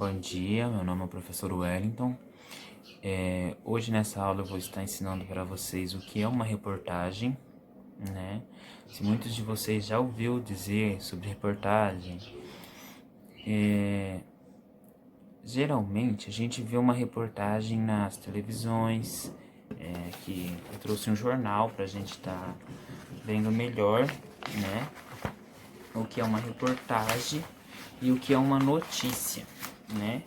Bom dia, meu nome é o professor Wellington. Hoje nessa aula eu vou estar ensinando para vocês o que é uma reportagem, né? Se muitos de vocês já ouviu dizer sobre reportagem, geralmente a gente vê uma reportagem nas televisões, que eu trouxe um jornal para a gente estar vendo melhor, né? O que é uma reportagem e o que é uma notícia, né?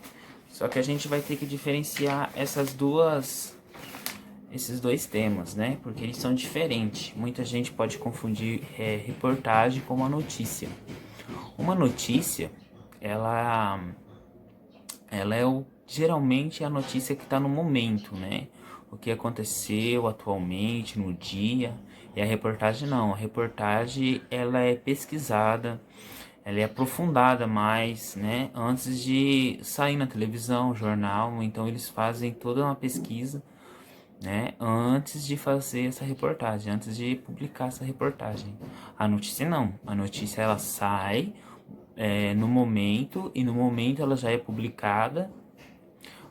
Só que a gente vai ter que diferenciar esses dois temas, né? Porque eles são diferentes. Muita gente pode confundir reportagem com uma notícia. Uma notícia, ela é geralmente a notícia que está no momento, né? O que aconteceu atualmente, no dia. E a reportagem não. A reportagem, ela é pesquisada, ela é aprofundada mais, né? Antes de sair na televisão, jornal. Então eles fazem toda uma pesquisa, né? Antes de fazer essa reportagem, antes de publicar essa reportagem. A notícia não. A notícia, ela sai no momento, e no momento ela já é publicada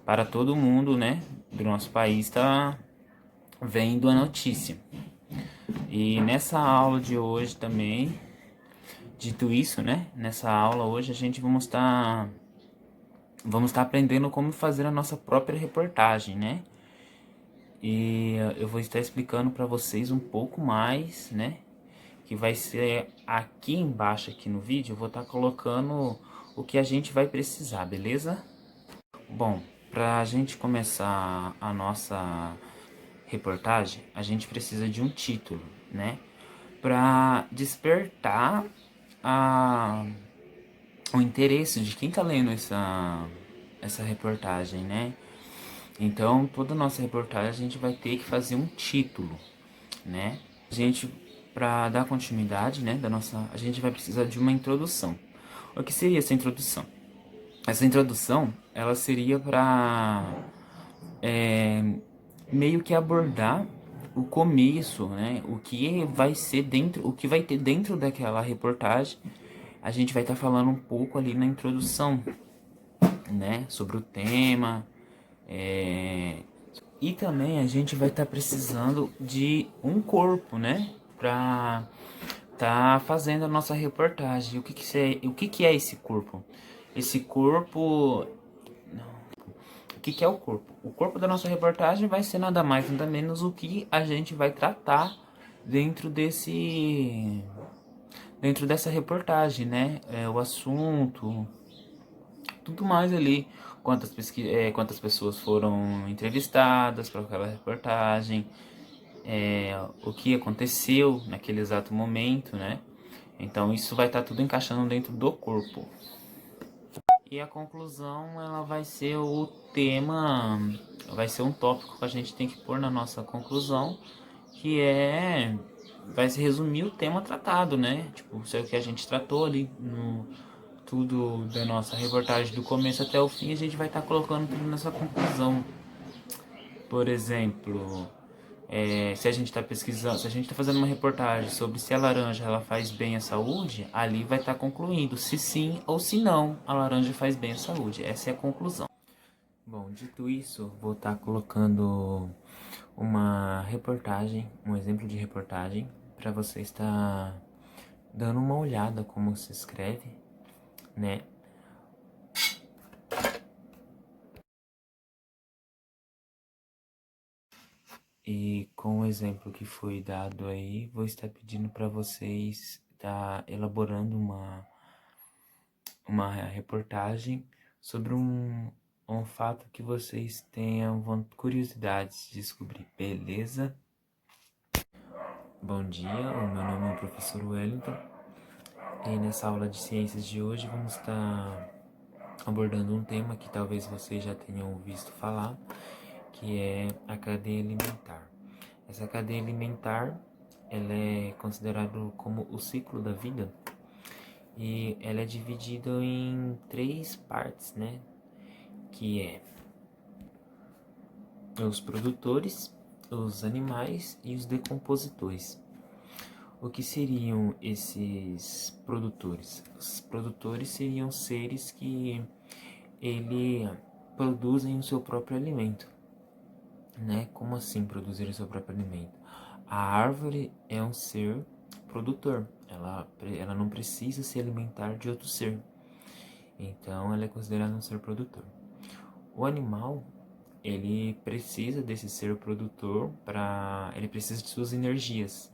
para todo mundo, né, do nosso país tá vendo a notícia. E nessa aula de hoje também, dito isso, né, nessa aula hoje a gente vamos estar aprendendo como fazer a nossa própria reportagem, né? E eu vou estar explicando para vocês um pouco mais, né, que vai ser aqui embaixo aqui no vídeo. Eu vou estar colocando o que a gente vai precisar, beleza? Bom, para a gente começar a nossa reportagem, a gente precisa de um título, né? Para despertar a, o interesse de quem tá lendo essa reportagem, né? Então, toda nossa reportagem a gente vai ter que fazer um título, né? Para dar continuidade, né, a gente vai precisar de uma introdução. O que seria essa introdução? Essa introdução, ela seria para meio que abordar o começo, né? O que vai ser dentro, o que vai ter dentro daquela reportagem. A gente vai estar falando um pouco ali na introdução, né? Sobre o tema. E também a gente vai estar precisando de um corpo, né? Para tá fazendo a nossa reportagem. O que que é esse corpo? Esse corpo, o que que é o corpo? O corpo da nossa reportagem vai ser nada mais, nada menos o que a gente vai tratar dentro dentro dessa reportagem, né? O assunto, tudo mais ali, quantas pessoas foram entrevistadas para aquela reportagem, o que aconteceu naquele exato momento, né? Então isso vai estar tudo encaixando dentro do corpo. E a conclusão, ela vai ser o tema, vai ser um tópico que a gente tem que pôr na nossa conclusão, que vai se resumir o tema tratado, né? Tipo, isso é o que a gente tratou ali no tudo da nossa reportagem do começo até o fim, a gente vai estar colocando tudo nessa conclusão. Por exemplo, se a gente está pesquisando, se a gente está fazendo uma reportagem sobre se a laranja ela faz bem à saúde, ali vai estar concluindo se sim ou se não a laranja faz bem à saúde. Essa é a conclusão. Bom, dito isso, vou estar colocando uma reportagem, um exemplo de reportagem, para você estar dando uma olhada como se escreve, né? E com o exemplo que foi dado aí, vou estar pedindo para vocês estar elaborando uma reportagem sobre um fato que vocês tenham curiosidade de descobrir, beleza? Bom dia, o meu nome é o professor Wellington e nessa aula de ciências de hoje vamos estar abordando um tema que talvez vocês já tenham visto falar, que é a cadeia alimentar. Essa cadeia alimentar, ela é considerada como o ciclo da vida e ela é dividida em três partes, né? Que é os produtores, os animais e os decompositores. O que seriam esses produtores? Os produtores seriam seres que ele produzem o seu próprio alimento, né? Como assim produzir o seu próprio alimento? A árvore é um ser produtor, ela não precisa se alimentar de outro ser, então ela é considerada um ser produtor. O animal, ele precisa desse ser produtor ele precisa de suas energias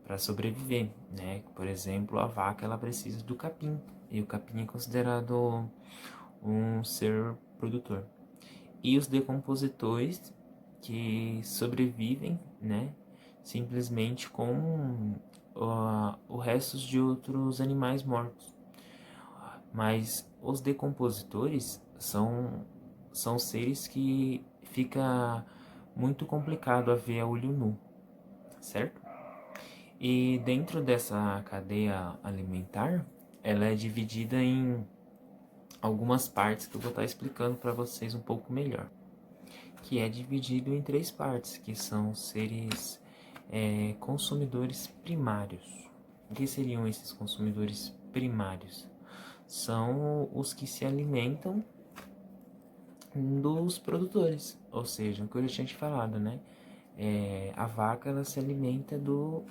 para sobreviver, né? Por exemplo, a vaca, ela precisa do capim, e o capim é considerado um ser produtor. E os decompositores, que sobrevivem, né, simplesmente com o restos de outros animais mortos. Mas os decompositores são seres que fica muito complicado a ver a olho nu, certo? E dentro dessa cadeia alimentar, ela é dividida em algumas partes que eu vou estar explicando para vocês um pouco melhor. Que é dividido em 3 partes, que são seres consumidores primários. O que seriam esses consumidores primários? São os que se alimentam dos produtores, ou seja, o que eu já tinha te falado, né? A vaca, ela se alimenta do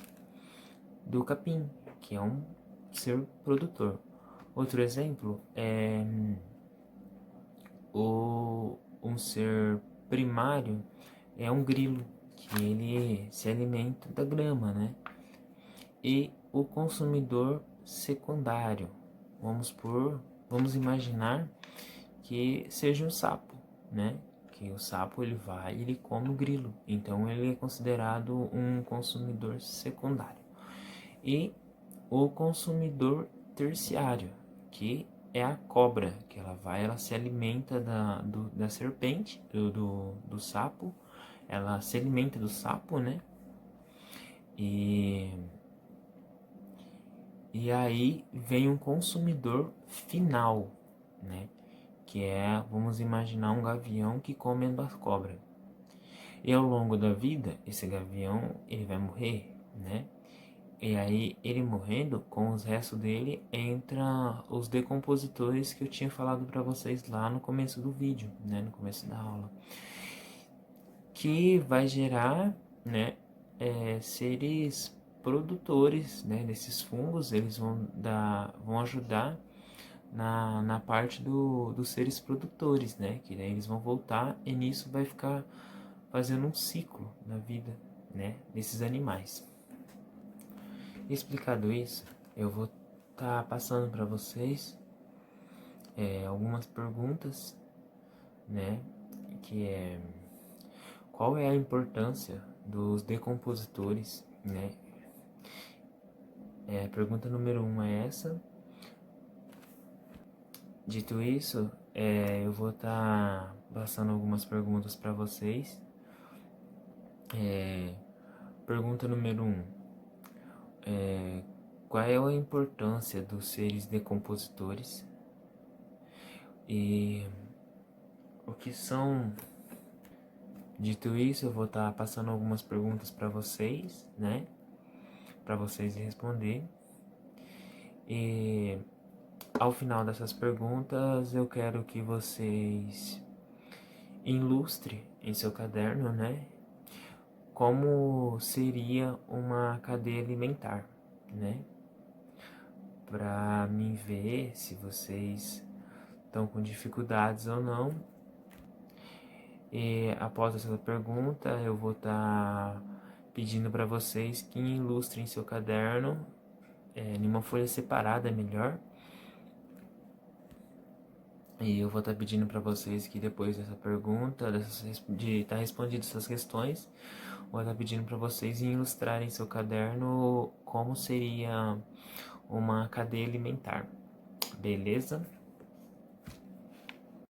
capim, que é um ser produtor. Outro exemplo é um ser primário, é um grilo, que ele se alimenta da grama, né? E o consumidor secundário, vamos imaginar que seja um sapo, né? Que o sapo, ele vai e ele come o grilo, então ele é considerado um consumidor secundário. E o consumidor terciário, que é a cobra, que ela se alimenta da serpente, do sapo, ela se alimenta do sapo, né? E aí vem um consumidor final, né? Que vamos imaginar um gavião que come a cobra. E ao longo da vida, esse gavião, ele vai morrer, né? E aí, ele morrendo, com os restos dele, entra os decompositores que eu tinha falado para vocês lá no começo do vídeo, né? No começo da aula. Que vai gerar, né? Seres produtores, né? Desses fungos, eles vão ajudar na parte dos seres produtores, né? Que daí eles vão voltar e nisso vai ficar fazendo um ciclo na vida, né? Desses animais. Explicado isso, eu vou estar passando para vocês algumas perguntas, né? Que qual é a importância dos decompositores, né? A pergunta número 1 é essa. Dito isso, eu vou estar passando algumas perguntas para vocês. Pergunta número 1. Qual é a importância dos seres decompositores? E o que são... Dito isso, eu vou estar passando algumas perguntas para vocês, né? Para vocês responder. E ao final dessas perguntas, eu quero que vocês ilustrem em seu caderno, né? Como seria uma cadeia alimentar, né? Para mim ver se vocês estão com dificuldades ou não. E após essa pergunta, eu vou estar pedindo para vocês que ilustrem seu caderno em uma folha separada, é melhor. E eu vou estar pedindo para vocês que depois dessa pergunta, de estar respondidas essas questões, vou estar pedindo para vocês ilustrarem seu caderno como seria uma cadeia alimentar, beleza?